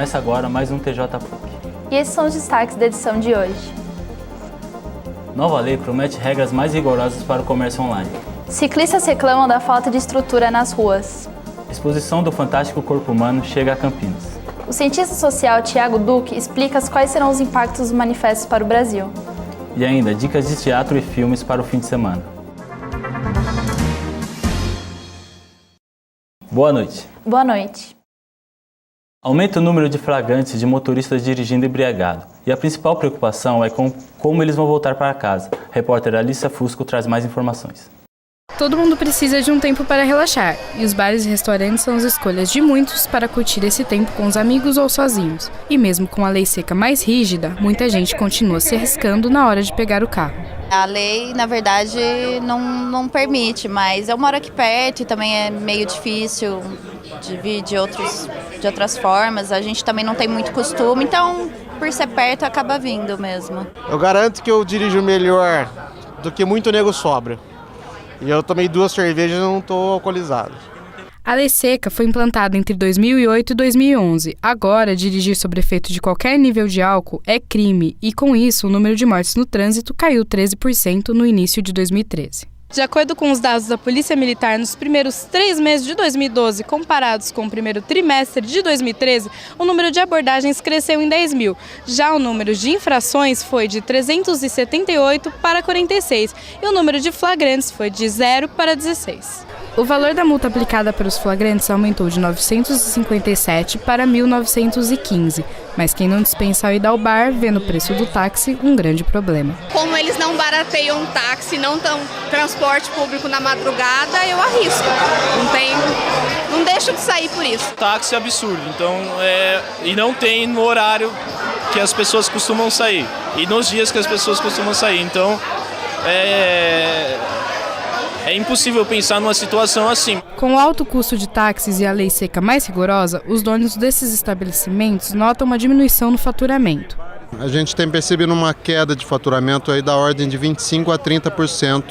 Começa agora mais um TJ PUC. E esses são os destaques da edição de hoje. Nova lei promete regras mais rigorosas para o comércio online. Ciclistas reclamam da falta de estrutura nas ruas. Exposição do fantástico corpo humano chega a Campinas. O cientista social Tiago Duque explica quais serão os impactos dos manifestos para o Brasil. E ainda, dicas de teatro e filmes para o fim de semana. Boa noite. Boa noite. Aumenta o número de flagrantes de motoristas dirigindo embriagado. E a principal preocupação é com como eles vão voltar para casa. A repórter Alissa Fusco traz mais informações. Todo mundo precisa de um tempo para relaxar, e os bares e restaurantes são as escolhas de muitos para curtir esse tempo com os amigos ou sozinhos. E mesmo com a lei seca mais rígida, muita gente continua se arriscando na hora de pegar o carro. A lei, na verdade, não permite, mas eu moro aqui perto e também é meio difícil de vir de outras formas. A gente também não tem muito costume, então, por ser perto, acaba vindo mesmo. Eu garanto que eu dirijo melhor do que muito nego sobra. E eu tomei 2 cervejas e não estou alcoolizado. A lei seca foi implantada entre 2008 e 2011. Agora, dirigir sob efeito de qualquer nível de álcool é crime e, com isso, o número de mortes no trânsito caiu 13% no início de 2013. De acordo com os dados da Polícia Militar, nos primeiros 3 meses de 2012, comparados com o primeiro trimestre de 2013, o número de abordagens cresceu em 10 mil. Já o número de infrações foi de 378 para 46 e o número de flagrantes foi de 0 para 16. O valor da multa aplicada pelos flagrantes aumentou de 957 para 1.915, mas quem não dispensa ao ir ao bar vê no preço do táxi um grande problema. Como eles não barateiam táxi, não dão transporte público na madrugada, eu arrisco. Não deixo de sair por isso. Táxi é absurdo, então e não tem no horário que as pessoas costumam sair e nos dias que as pessoas costumam sair, então é impossível pensar numa situação assim. Com o alto custo de táxis e a lei seca mais rigorosa, os donos desses estabelecimentos notam uma diminuição no faturamento. A gente tem percebido uma queda de faturamento aí da ordem de 25% a 30%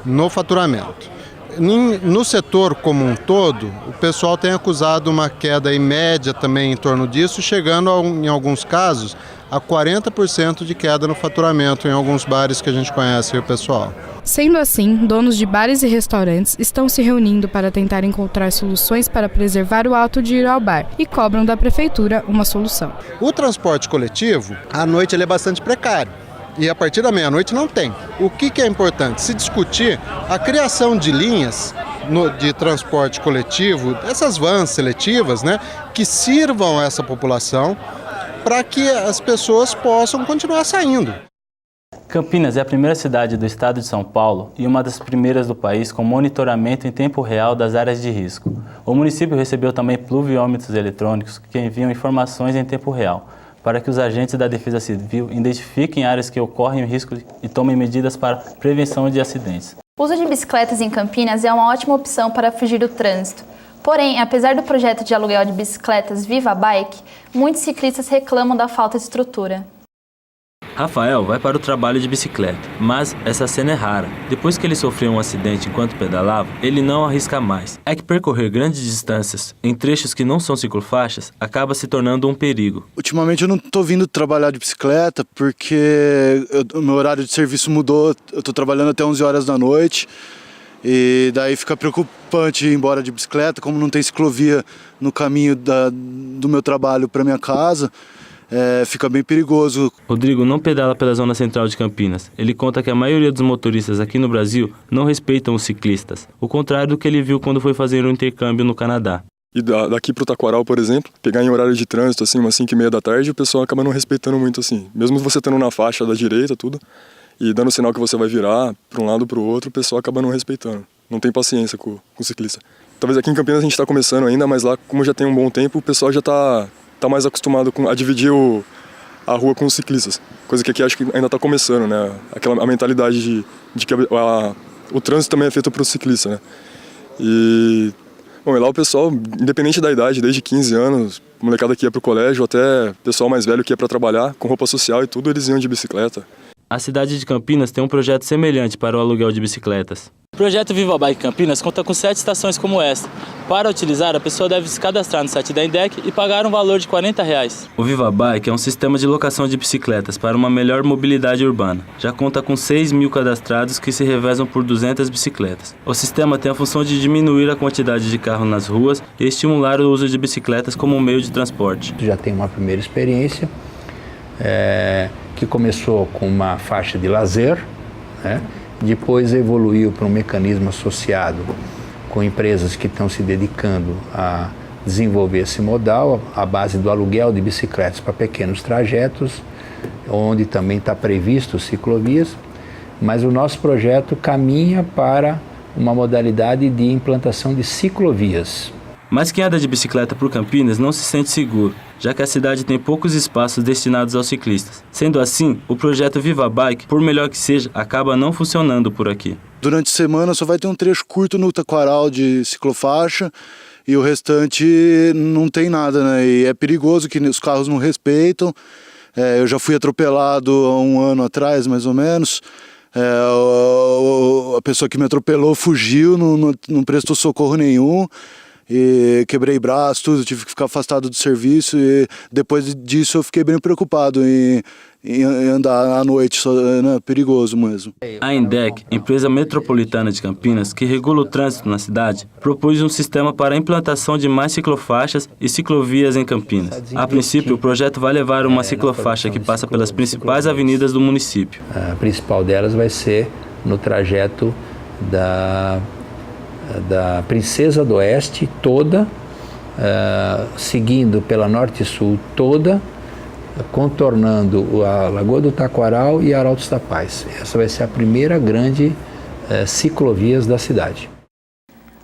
no faturamento. No setor como um todo, o pessoal tem acusado uma queda em média também em torno disso, chegando em alguns casos a 40% de queda no faturamento em alguns bares que a gente conhece aí, o pessoal. Sendo assim, donos de bares e restaurantes estão se reunindo para tentar encontrar soluções para preservar o ato de ir ao bar e cobram da prefeitura uma solução. O transporte coletivo, à noite ele é bastante precário. E a partir da meia-noite não tem. O que é importante? Se discutir a criação de linhas de transporte coletivo, essas vans seletivas, né, que sirvam a essa população para que as pessoas possam continuar saindo. Campinas é a primeira cidade do estado de São Paulo e uma das primeiras do país com monitoramento em tempo real das áreas de risco. O município recebeu também pluviômetros eletrônicos que enviam informações em tempo real, para que os agentes da Defesa Civil identifiquem áreas que ocorrem risco e tomem medidas para prevenção de acidentes. O uso de bicicletas em Campinas é uma ótima opção para fugir do trânsito. Porém, apesar do projeto de aluguel de bicicletas Viva Bike, muitos ciclistas reclamam da falta de estrutura. Rafael vai para o trabalho de bicicleta, mas essa cena é rara. Depois que ele sofreu um acidente enquanto pedalava, ele não arrisca mais. É que percorrer grandes distâncias em trechos que não são ciclofaixas acaba se tornando um perigo. Ultimamente eu não estou vindo trabalhar de bicicleta porque o meu horário de serviço mudou. Eu estou trabalhando até 11 horas da noite e daí fica preocupante ir embora de bicicleta, como não tem ciclovia no caminho do meu trabalho para minha casa. Fica bem perigoso. Rodrigo não pedala pela zona central de Campinas. Ele conta que a maioria dos motoristas aqui no Brasil não respeitam os ciclistas, o contrário do que ele viu quando foi fazer um intercâmbio no Canadá. E daqui para o Taquaral, por exemplo, pegar em horário de trânsito, assim, umas 5h30 da tarde, o pessoal acaba não respeitando muito, assim. Mesmo você estando na faixa da direita, tudo, e dando sinal que você vai virar para um lado ou para o outro, o pessoal acaba não respeitando. Não tem paciência com o ciclista. Talvez aqui em Campinas a gente está começando ainda, mas lá, como já tem um bom tempo, o pessoal já está mais acostumado a dividir a rua com os ciclistas. Coisa que aqui acho que ainda está começando, né? A mentalidade de que o trânsito também é feito para o ciclista, né? E lá o pessoal, independente da idade, desde 15 anos, molecada que ia para o colégio, até pessoal mais velho que ia para trabalhar, com roupa social e tudo, eles iam de bicicleta. A cidade de Campinas tem um projeto semelhante para o aluguel de bicicletas. O projeto Viva Bike Campinas conta com 7 estações como esta. Para utilizar, a pessoa deve se cadastrar no site da INDEC e pagar um valor de R$40. O Viva Bike é um sistema de locação de bicicletas para uma melhor mobilidade urbana. Já conta com 6.000 cadastrados que se revezam por 200 bicicletas. O sistema tem a função de diminuir a quantidade de carros nas ruas e estimular o uso de bicicletas como um meio de transporte. Já tem uma primeira experiência que começou com uma faixa de lazer, né? Depois evoluiu para um mecanismo associado com empresas que estão se dedicando a desenvolver esse modal, à base do aluguel de bicicletas para pequenos trajetos, onde também está previsto ciclovias, mas o nosso projeto caminha para uma modalidade de implantação de ciclovias. Mas quem anda de bicicleta por Campinas não se sente seguro, já que a cidade tem poucos espaços destinados aos ciclistas. Sendo assim, o projeto Viva Bike, por melhor que seja, acaba não funcionando por aqui. Durante a semana só vai ter um trecho curto no Taquaral de ciclofaixa e o restante não tem nada, né? E é perigoso que os carros não respeitam. Eu já fui atropelado há um ano atrás, mais ou menos. A pessoa que me atropelou fugiu, não prestou socorro nenhum. E quebrei braço, tudo, tive que ficar afastado do serviço e depois disso eu fiquei bem preocupado em andar à noite, né, perigoso mesmo. A INDEC, empresa metropolitana de Campinas, que regula o trânsito na cidade, propôs um sistema para a implantação de mais ciclofaixas e ciclovias em Campinas. A princípio, o projeto vai levar uma ciclofaixa que passa pelas principais avenidas do município. A principal delas vai ser no trajeto da Princesa do Oeste toda, seguindo pela Norte e Sul toda, contornando a Lagoa do Taquaral e Arautos da Paz. Essa vai ser a primeira grande ciclovias da cidade.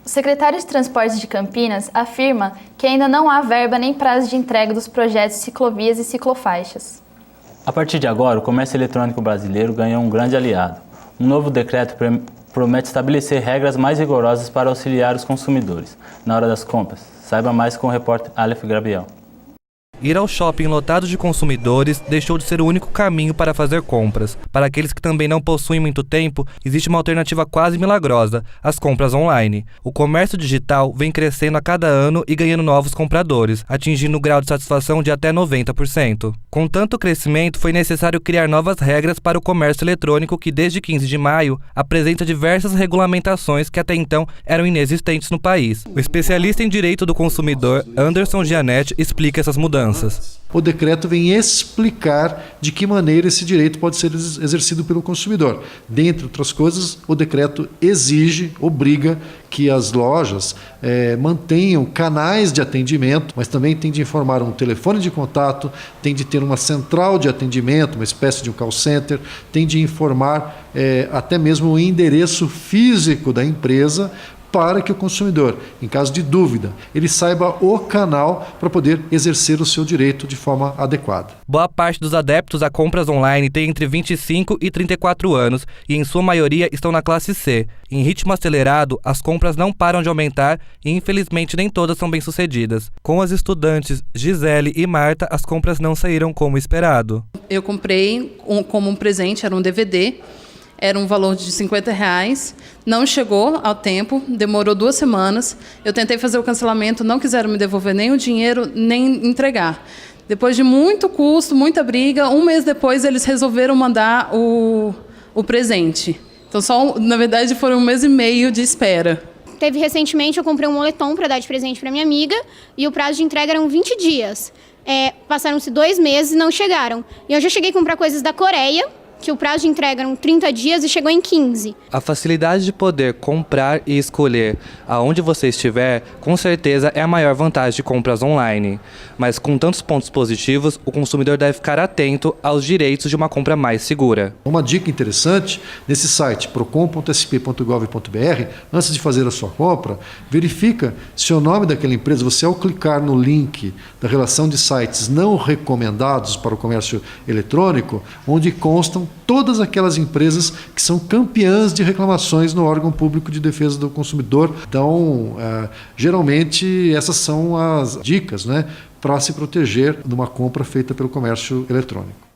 O secretário de Transportes de Campinas afirma que ainda não há verba nem prazo de entrega dos projetos de ciclovias e ciclofaixas. A partir de agora, o comércio eletrônico brasileiro ganhou um grande aliado. Um novo decreto promete estabelecer regras mais rigorosas para auxiliar os consumidores na hora das compras. Saiba mais com o repórter Aleph Grabiel. Ir ao shopping lotado de consumidores deixou de ser o único caminho para fazer compras. Para aqueles que também não possuem muito tempo, existe uma alternativa quase milagrosa: as compras online. O comércio digital vem crescendo a cada ano e ganhando novos compradores, atingindo um grau de satisfação de até 90%. Com tanto crescimento, foi necessário criar novas regras para o comércio eletrônico que, desde 15 de maio, apresenta diversas regulamentações que até então eram inexistentes no país. O especialista em direito do consumidor, Anderson Gianetti, explica essas mudanças. O decreto vem explicar de que maneira esse direito pode ser exercido pelo consumidor. Dentre outras coisas, o decreto obriga que as lojas mantenham canais de atendimento, mas também tem de informar um telefone de contato, tem de ter uma central de atendimento, uma espécie de um call center, tem de informar até mesmo o endereço físico da empresa, para que o consumidor, em caso de dúvida, ele saiba o canal para poder exercer o seu direito de forma adequada. Boa parte dos adeptos a compras online tem entre 25 e 34 anos e, em sua maioria, estão na classe C. Em ritmo acelerado, as compras não param de aumentar e, infelizmente, nem todas são bem-sucedidas. Com as estudantes Gisele e Marta, as compras não saíram como esperado. Eu comprei como um presente, era um DVD. Era um valor de R$50, não chegou ao tempo, demorou 2 semanas. Eu tentei fazer o cancelamento, não quiseram me devolver nem o dinheiro, nem entregar. Depois de muito custo, muita briga, 1 mês depois eles resolveram mandar o presente. Então, na verdade, foram 1 mês e meio de espera. Recentemente, eu comprei um moletom para dar de presente para minha amiga e o prazo de entrega eram 20 dias. Passaram-se 2 meses e não chegaram. E eu já cheguei a comprar coisas da Coreia, que o prazo de entrega eram 30 dias e chegou em 15. A facilidade de poder comprar e escolher aonde você estiver, com certeza é a maior vantagem de compras online. Mas com tantos pontos positivos, o consumidor deve ficar atento aos direitos de uma compra mais segura. Uma dica interessante, nesse site procon.sp.gov.br, antes de fazer a sua compra, verifica se o nome daquela empresa, você ao clicar no link da relação de sites não recomendados para o comércio eletrônico, onde constam todas aquelas empresas que são campeãs de reclamações no órgão público de defesa do consumidor. Então, geralmente, essas são as dicas, né, para se proteger de uma compra feita pelo comércio eletrônico.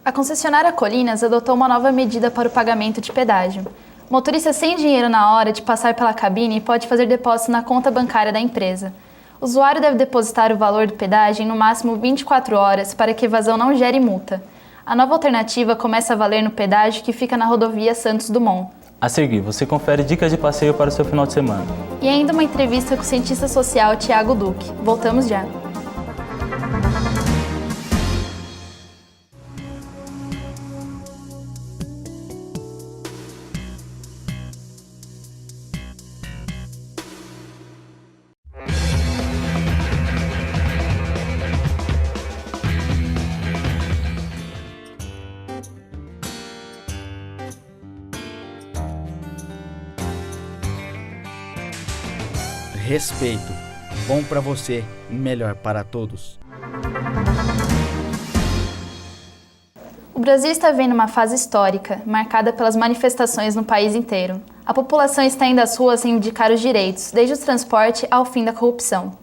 A concessionária Colinas adotou uma nova medida para o pagamento de pedágio. Motorista sem dinheiro na hora de passar pela cabine pode fazer depósito na conta bancária da empresa. O usuário deve depositar o valor do pedágio em no máximo 24 horas para que a evasão não gere multa. A nova alternativa começa a valer no pedágio que fica na rodovia Santos Dumont. A seguir, você confere dicas de passeio para o seu final de semana. E ainda uma entrevista com o cientista social Thiago Duque. Voltamos já. Respeito. Bom para você, melhor para todos. O Brasil está vivendo uma fase histórica, marcada pelas manifestações no país inteiro. A população está indo às ruas reivindicar os direitos, desde o transporte ao fim da corrupção.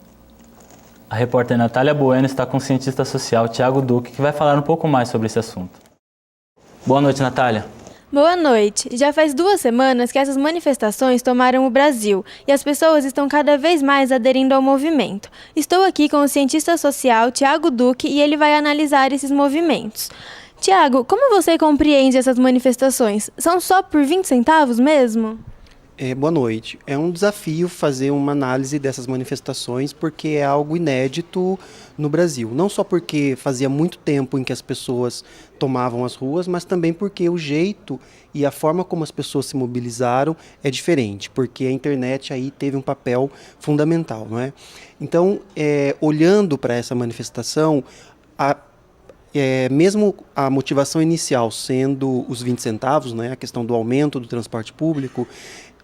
A repórter Natália Bueno está com o cientista social Thiago Duque, que vai falar um pouco mais sobre esse assunto. Boa noite, Natália. Boa noite. Já faz 2 semanas que essas manifestações tomaram o Brasil e as pessoas estão cada vez mais aderindo ao movimento. Estou aqui com o cientista social Thiago Duque e ele vai analisar esses movimentos. Thiago, como você compreende essas manifestações? São só por 20 centavos mesmo? Boa noite. É um desafio fazer uma análise dessas manifestações porque é algo inédito no Brasil. Não só porque fazia muito tempo em que as pessoas tomavam as ruas, mas também porque o jeito e a forma como as pessoas se mobilizaram é diferente, porque a internet aí teve um papel fundamental, não é? Então, olhando para essa manifestação, mesmo a motivação inicial sendo os 20 centavos, né, a questão do aumento do transporte público,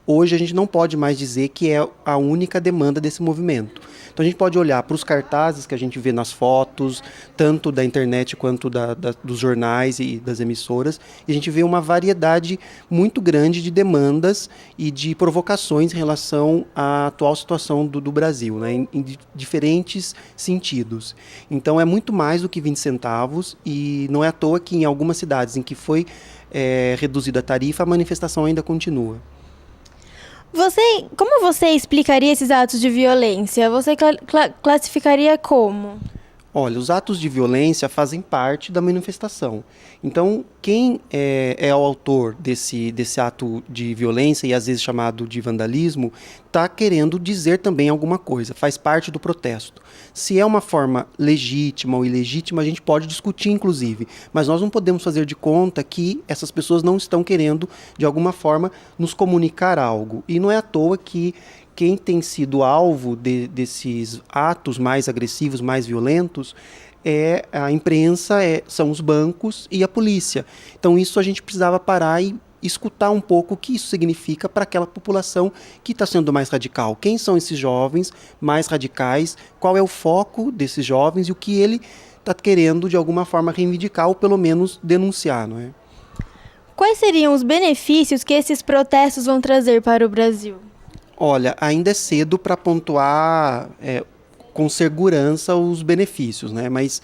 hoje a gente não pode mais dizer que é a única demanda desse movimento. Então a gente pode olhar para os cartazes que a gente vê nas fotos, tanto da internet quanto dos jornais e das emissoras, e a gente vê uma variedade muito grande de demandas e de provocações em relação à atual situação do Brasil, né, em diferentes sentidos. Então é muito mais do que 20 centavos e não é à toa que em algumas cidades em que foi reduzida a tarifa, a manifestação ainda continua. Como você explicaria esses atos de violência? Você classificaria como? Olha, os atos de violência fazem parte da manifestação. Então, quem é o autor desse ato de violência, e às vezes chamado de vandalismo, está querendo dizer também alguma coisa, faz parte do protesto. Se é uma forma legítima ou ilegítima, a gente pode discutir, inclusive, mas nós não podemos fazer de conta que essas pessoas não estão querendo, de alguma forma, nos comunicar algo. E não é à toa que quem tem sido alvo desses atos mais agressivos, mais violentos, é a imprensa, são os bancos e a polícia. Então isso a gente precisava parar e escutar um pouco o que isso significa para aquela população que está sendo mais radical. Quem são esses jovens mais radicais? Qual é o foco desses jovens e o que ele está querendo, de alguma forma, reivindicar ou pelo menos denunciar, não é? Quais seriam os benefícios que esses protestos vão trazer para o Brasil? Olha, ainda é cedo para pontuar com segurança os benefícios, né? Mas,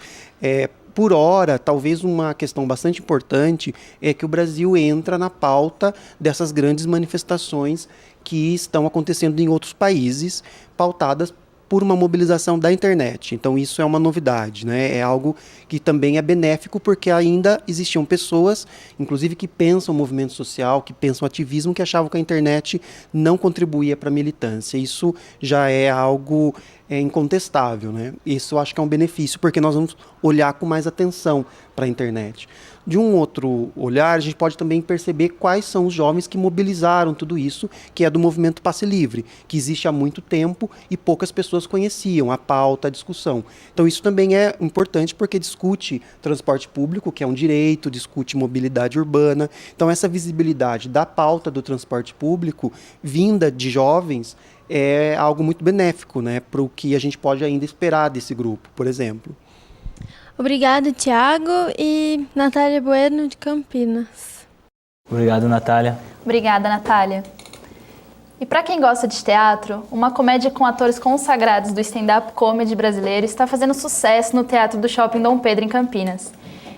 por hora, talvez uma questão bastante importante é que o Brasil entra na pauta dessas grandes manifestações que estão acontecendo em outros países, pautadas por uma mobilização da internet. Então isso é uma novidade, né? É algo que também é benéfico porque ainda existiam pessoas, inclusive que pensam movimento social, que pensam ativismo, que achavam que a internet não contribuía para a militância. Isso já é algo incontestável, né? Isso eu acho que é um benefício porque nós vamos olhar com mais atenção para a internet. De um outro olhar, a gente pode também perceber quais são os jovens que mobilizaram tudo isso, que é do movimento Passe Livre, que existe há muito tempo e poucas pessoas conheciam a pauta, a discussão. Então isso também é importante porque discute transporte público, que é um direito, discute mobilidade urbana. Então essa visibilidade da pauta do transporte público, vinda de jovens, é algo muito benéfico, né, para o que a gente pode ainda esperar desse grupo, por exemplo. Obrigada, Thiago, e Natália Bueno, de Campinas. Obrigado, Natália. Obrigada, Natália. E para quem gosta de teatro, uma comédia com atores consagrados do stand-up comedy brasileiro está fazendo sucesso no Teatro do Shopping Dom Pedro, em Campinas.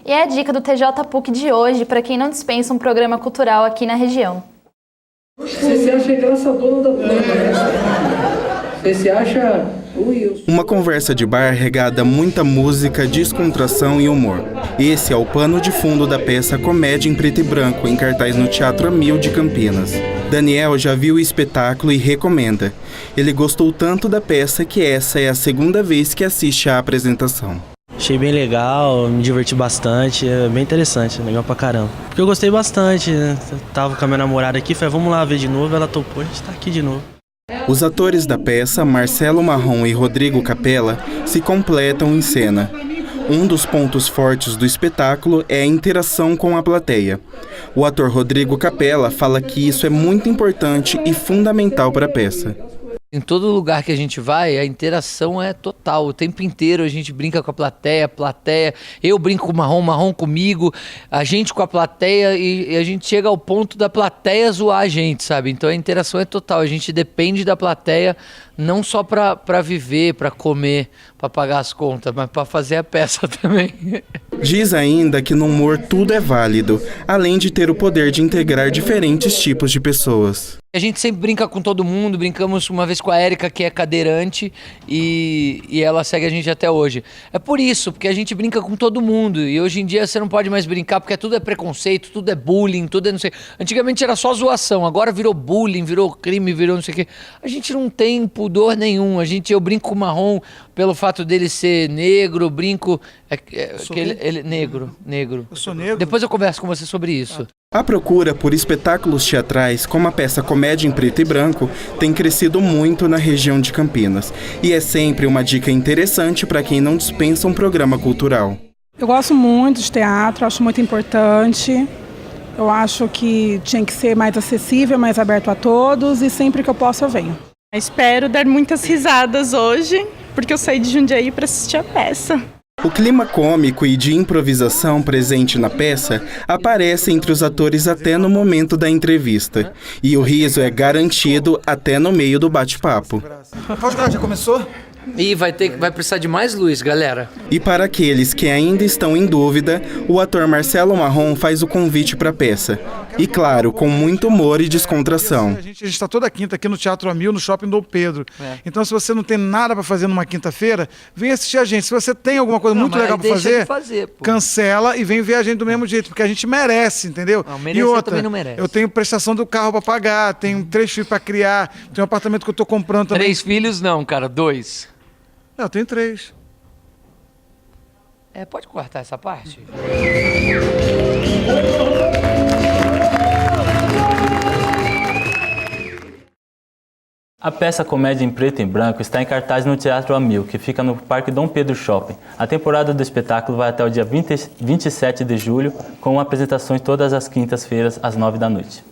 E é a dica do TJ PUC de hoje para quem não dispensa um programa cultural aqui na região. Você se acha engraçadona da conversa. Você se acha... Uma conversa de bar regada a muita música, descontração e humor. Esse é o pano de fundo da peça Comédia em Preto e Branco, em cartaz no Teatro Amil de Campinas. Daniel já viu o espetáculo e recomenda. Ele gostou tanto da peça que essa é a segunda vez que assiste à apresentação. Achei bem legal, me diverti bastante, é bem interessante, legal pra caramba. Porque eu gostei bastante, né? Eu tava com a minha namorada aqui, falei, vamos lá ver de novo, ela topou, a gente tá aqui de novo. Os atores da peça, Marcelo Marrom e Rodrigo Capella, se completam em cena. Um dos pontos fortes do espetáculo é a interação com a plateia. O ator Rodrigo Capella fala que isso é muito importante e fundamental para a peça. Em todo lugar que a gente vai, a interação é total. O tempo inteiro a gente brinca com a plateia, eu brinco com o Marrom comigo, a gente com a plateia e a gente chega ao ponto da plateia zoar a gente, sabe? Então a interação é total, a gente depende da plateia não só para viver, para comer, para pagar as contas, mas para fazer a peça também. Diz ainda que no humor tudo é válido, além de ter o poder de integrar diferentes tipos de pessoas. A gente sempre brinca com todo mundo, brincamos uma vez com a Érica, que é cadeirante, e ela segue a gente até hoje. É por isso, porque a gente brinca com todo mundo, e hoje em dia você não pode mais brincar, porque tudo é preconceito, tudo é bullying, tudo é não sei... Antigamente era só zoação, agora virou bullying, virou crime, virou não sei o quê. A gente não tem pudor nenhum, eu brinco com o Marrom pelo fato dele ser negro, brinco... ele negro. Eu sou negro? Depois eu converso com você sobre isso. A procura por espetáculos teatrais, como a peça Comédia em Preto e Branco, tem crescido muito na região de Campinas. E é sempre uma dica interessante para quem não dispensa um programa cultural. Eu gosto muito de teatro, acho muito importante. Eu acho que tinha que ser mais acessível, mais aberto a todos e sempre que eu posso eu venho. Espero dar muitas risadas hoje, porque eu saí de Jundiaí para assistir a peça. O clima cômico e de improvisação presente na peça aparece entre os atores até no momento da entrevista. E o riso é garantido até no meio do bate-papo. Já começou? E vai precisar de mais luz, galera. E para aqueles que ainda estão em dúvida, o ator Marcelo Marrom faz o convite para a peça. E claro, com muito humor e descontração. A gente está toda quinta aqui no Teatro Amil, no Shopping Dom Pedro. Então, se você não tem nada para fazer numa quinta-feira, vem assistir a gente. Se você tem alguma coisa muito legal para fazer, cancela e vem ver a gente do mesmo jeito, porque a gente merece, entendeu? Não, merecer, e outra, também não merece. Eu tenho prestação do carro para pagar, tenho 3 filhos para criar, tenho um apartamento que eu estou comprando também. 3 filhos não, cara, 2. Não, eu tenho 3. Pode cortar essa parte? A peça Comédia em Preto e Branco está em cartaz no Teatro Amil, que fica no Parque Dom Pedro Shopping. A temporada do espetáculo vai até o dia 27 de julho, com apresentações todas as quintas-feiras, às 9 da noite.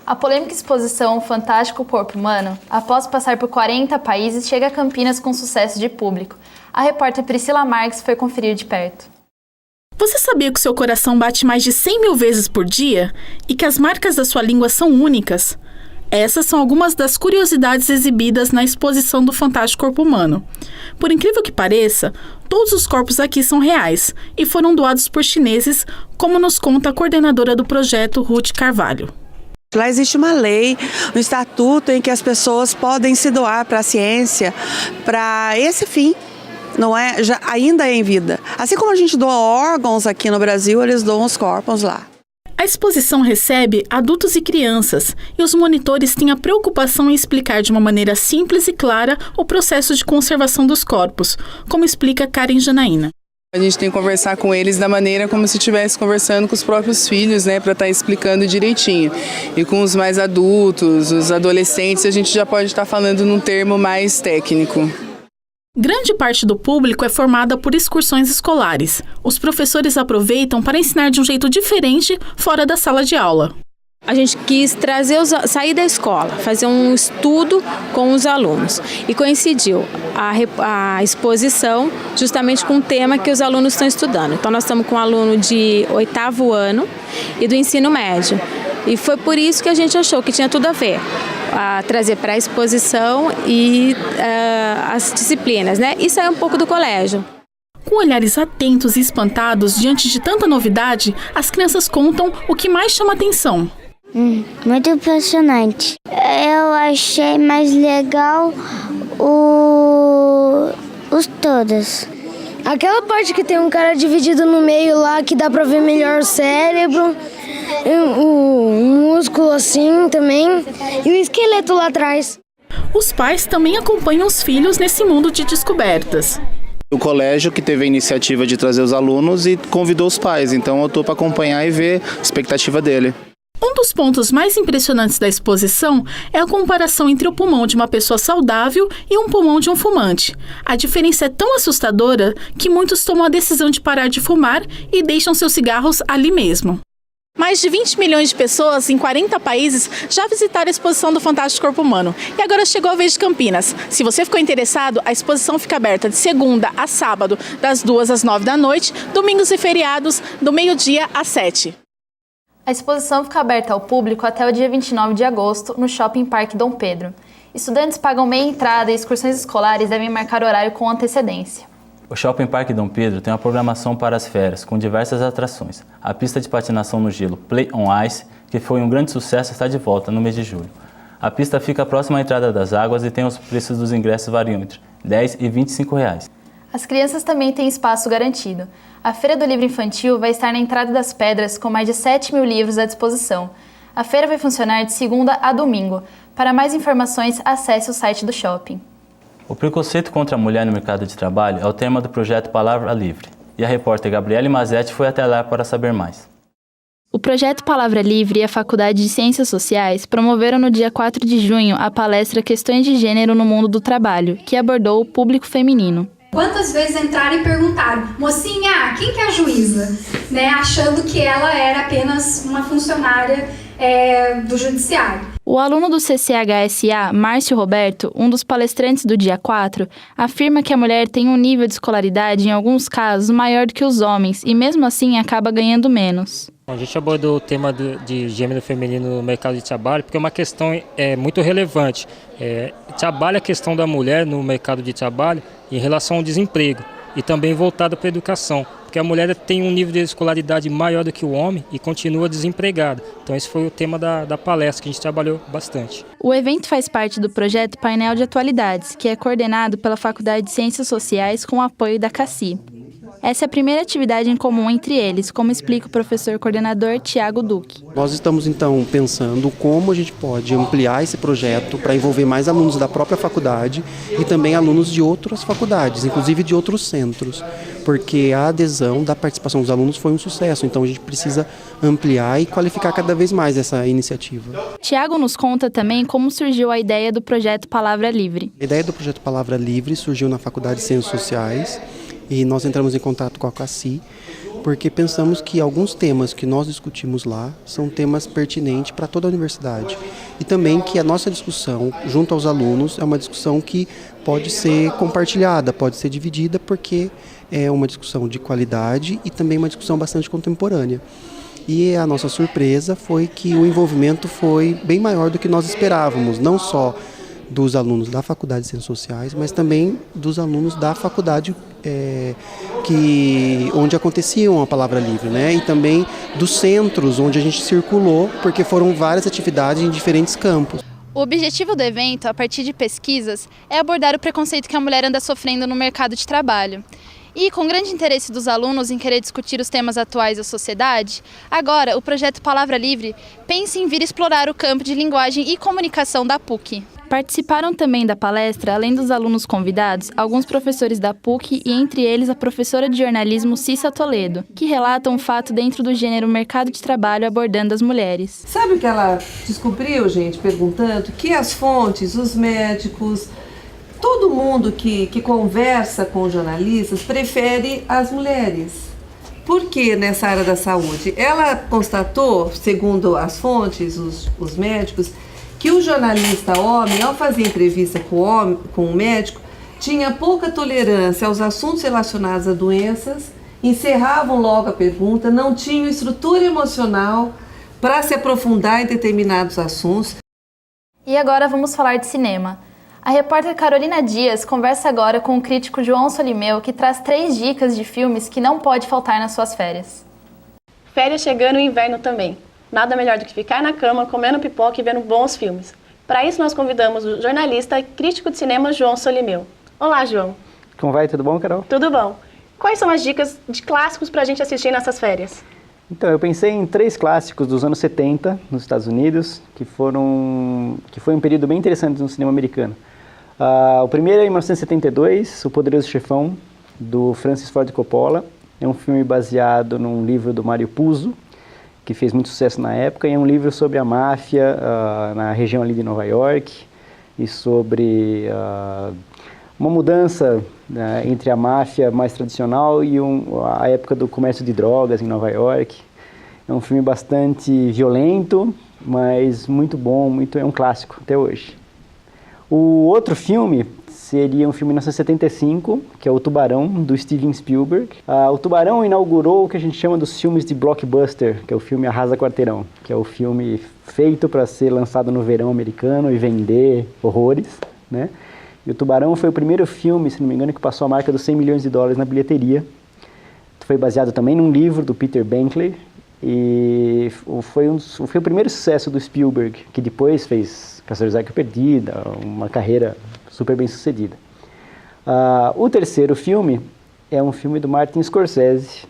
A polêmica exposição Fantástico Corpo Humano, após passar por 40 países, chega a Campinas com sucesso de público. A repórter Priscila Marques foi conferir de perto. Você sabia que o seu coração bate mais de 100 mil vezes por dia? E que as marcas da sua língua são únicas? Essas são algumas das curiosidades exibidas na exposição do Fantástico Corpo Humano. Por incrível que pareça, todos os corpos aqui são reais e foram doados por chineses, como nos conta a coordenadora do projeto, Ruth Carvalho. Lá existe uma lei, um estatuto em que as pessoas podem se doar para a ciência, para esse fim, não é? Ainda é em vida. Assim como a gente doa órgãos aqui no Brasil, eles doam os corpos lá. A exposição recebe adultos e crianças, e os monitores têm a preocupação em explicar de uma maneira simples e clara o processo de conservação dos corpos, como explica Karen Janaína. A gente tem que conversar com eles da maneira como se estivesse conversando com os próprios filhos, né, para estar explicando direitinho. E com os mais adultos, os adolescentes, a gente já pode estar falando num termo mais técnico. Grande parte do público é formada por excursões escolares. Os professores aproveitam para ensinar de um jeito diferente fora da sala de aula. A gente quis sair da escola, fazer um estudo com os alunos. E coincidiu a exposição justamente com o tema que os alunos estão estudando. Então nós estamos com um aluno de 8º ano e do ensino médio. E foi por isso que a gente achou que tinha tudo a ver. Trazer para a exposição e as disciplinas, né? E sair um pouco do colégio. Com olhares atentos e espantados diante de tanta novidade, as crianças contam o que mais chama atenção. Muito impressionante. Eu achei mais legal os todos. Aquela parte que tem um cara dividido no meio lá, que dá pra ver melhor o cérebro, o músculo assim também, e o esqueleto lá atrás. Os pais também acompanham os filhos nesse mundo de descobertas. O colégio que teve a iniciativa de trazer os alunos e convidou os pais, então eu estou para acompanhar e ver a expectativa dele. Um dos pontos mais impressionantes da exposição é a comparação entre o pulmão de uma pessoa saudável e um pulmão de um fumante. A diferença é tão assustadora que muitos tomam a decisão de parar de fumar e deixam seus cigarros ali mesmo. Mais de 20 milhões de pessoas em 40 países já visitaram a exposição do Fantástico Corpo Humano. E agora chegou a vez de Campinas. Se você ficou interessado, a exposição fica aberta de segunda a sábado, das 2 às 9 da noite, domingos e feriados, do meio-dia às 7. A exposição fica aberta ao público até o dia 29 de agosto, no Shopping Parque Dom Pedro. Estudantes pagam meia entrada e excursões escolares devem marcar horário com antecedência. O Shopping Parque Dom Pedro tem uma programação para as férias, com diversas atrações. A pista de patinação no gelo Play on Ice, que foi um grande sucesso, está de volta no mês de julho. A pista fica próxima à entrada das águas e tem os preços dos ingressos variam entre R$ 10 e R$ 25. As crianças também têm espaço garantido. A Feira do Livro Infantil vai estar na Entrada das Pedras com mais de 7 mil livros à disposição. A feira vai funcionar de segunda a domingo. Para mais informações, acesse o site do shopping. O preconceito contra a mulher no mercado de trabalho é o tema do projeto Palavra Livre. E a repórter Gabriele Mazetti foi até lá para saber mais. O projeto Palavra Livre e a Faculdade de Ciências Sociais promoveram no dia 4 de junho a palestra Questões de Gênero no Mundo do Trabalho, que abordou o público feminino. Quantas vezes entraram e perguntaram, mocinha, quem que é a juíza? Achando que ela era apenas uma funcionária do judiciário. O aluno do CCHSA, Márcio Roberto, um dos palestrantes do dia 4, afirma que a mulher tem um nível de escolaridade, em alguns casos, maior do que os homens e, mesmo assim, acaba ganhando menos. A gente abordou o tema de gênero feminino no mercado de trabalho porque é uma questão muito relevante. Trabalha a questão da mulher no mercado de trabalho em relação ao desemprego e também voltada para a educação, porque a mulher tem um nível de escolaridade maior do que o homem e continua desempregada. Então esse foi o tema da palestra que a gente trabalhou bastante. O evento faz parte do projeto Painel de Atualidades, que é coordenado pela Faculdade de Ciências Sociais com o apoio da CACI. Essa é a primeira atividade em comum entre eles, como explica o professor coordenador Tiago Duque. Nós estamos, então, pensando como a gente pode ampliar esse projeto para envolver mais alunos da própria faculdade e também alunos de outras faculdades, inclusive de outros centros, porque a adesão da participação dos alunos foi um sucesso, então a gente precisa ampliar e qualificar cada vez mais essa iniciativa. Tiago nos conta também como surgiu a ideia do projeto Palavra Livre. A ideia do projeto Palavra Livre surgiu na Faculdade de Ciências Sociais, e nós entramos em contato com a CACI, porque pensamos que alguns temas que nós discutimos lá são temas pertinentes para toda a universidade. E também que a nossa discussão, junto aos alunos, é uma discussão que pode ser compartilhada, pode ser dividida, porque é uma discussão de qualidade e também uma discussão bastante contemporânea. E a nossa surpresa foi que o envolvimento foi bem maior do que nós esperávamos, não só dos alunos da Faculdade de Ciências Sociais, mas também dos alunos da faculdade onde aconteciam a Palavra Livre, e também dos centros onde a gente circulou, porque foram várias atividades em diferentes campos. O objetivo do evento, a partir de pesquisas, é abordar o preconceito que a mulher anda sofrendo no mercado de trabalho. E, com grande interesse dos alunos em querer discutir os temas atuais da sociedade, agora o projeto Palavra Livre pensa em vir explorar o campo de linguagem e comunicação da PUC. Participaram também da palestra, além dos alunos convidados, alguns professores da PUC e, entre eles, a professora de jornalismo Cissa Toledo, que relata um fato dentro do gênero mercado de trabalho abordando as mulheres. Sabe o que ela descobriu, gente, perguntando? Que as fontes, os médicos, todo mundo que conversa com jornalistas prefere as mulheres. Por que nessa área da saúde? Ela constatou, segundo as fontes, os médicos, que o jornalista homem, ao fazer entrevista com o médico, tinha pouca tolerância aos assuntos relacionados a doenças, encerravam logo a pergunta, não tinham estrutura emocional para se aprofundar em determinados assuntos. E agora vamos falar de cinema. A repórter Carolina Dias conversa agora com o crítico João Solimeu, que traz 3 dicas de filmes que não pode faltar nas suas férias. Férias chegando e inverno também. nada melhor do que ficar na cama, comendo pipoca e vendo bons filmes. Para isso, nós convidamos o jornalista e crítico de cinema João Solimeu. Olá, João. Como vai? Tudo bom, Carol? Tudo bom. Quais são as dicas de clássicos para a gente assistir nessas férias? Então, eu pensei em 3 clássicos dos anos 70 nos Estados Unidos, que foi um período bem interessante no cinema americano. O primeiro é em 1972, O Poderoso Chefão, do Francis Ford Coppola. É um filme baseado num livro do Mario Puzo, que fez muito sucesso na época, e é um livro sobre a máfia na região ali de Nova York, e sobre uma mudança entre a máfia mais tradicional e a época do comércio de drogas em Nova York. É um filme bastante violento, mas muito bom, é um clássico até hoje. O outro filme seria um filme de 1975, que é O Tubarão, do Steven Spielberg. O Tubarão inaugurou o que a gente chama dos filmes de blockbuster, que é o filme Arrasa Quarteirão, que é o filme feito para ser lançado no verão americano e vender horrores, né? E O Tubarão foi o primeiro filme, se não me engano, que passou a marca dos $100 milhões na bilheteria. Foi baseado também num livro do Peter Benkley e foi o primeiro sucesso do Spielberg, que depois fez Caçadores de Arca Perdida, uma carreira super bem sucedida. O terceiro filme é um filme do Martin Scorsese,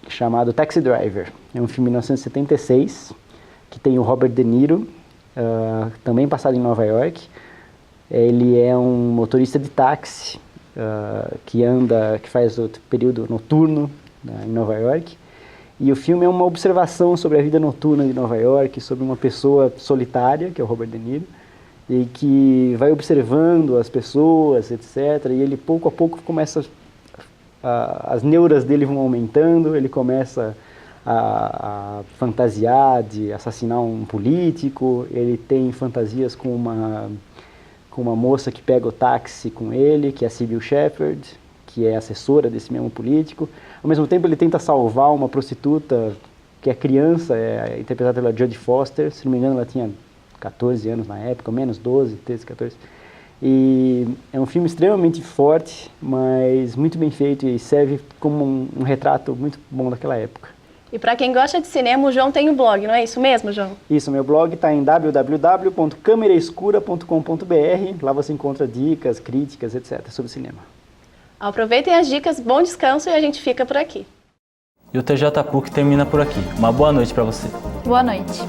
chamado Taxi Driver. É um filme de 1976, que tem o Robert De Niro, também passado em Nova York. Ele é um motorista de táxi que faz o período noturno em Nova York. E o filme é uma observação sobre a vida noturna de Nova York, sobre uma pessoa solitária, que é o Robert De Niro, e que vai observando as pessoas, etc. E ele, pouco a pouco, começa... as neuras dele vão aumentando, ele começa a fantasiar de assassinar um político, ele tem fantasias com uma moça que pega o táxi com ele, que é a Sybil Shepherd, que é assessora desse mesmo político. Ao mesmo tempo, ele tenta salvar uma prostituta que é criança, é interpretada pela Jodie Foster. Se não me engano, ela tinha 14 anos na época, menos 12, 13, 14. E é um filme extremamente forte, mas muito bem feito e serve como um retrato muito bom daquela época. E para quem gosta de cinema, o João tem um blog, não é isso mesmo, João? Isso, meu blog está em www.cameraescura.com.br. Lá você encontra dicas, críticas, etc. sobre cinema. Aproveitem as dicas, bom descanso e a gente fica por aqui. E o TJ PUC termina por aqui. Uma boa noite para você. Boa noite.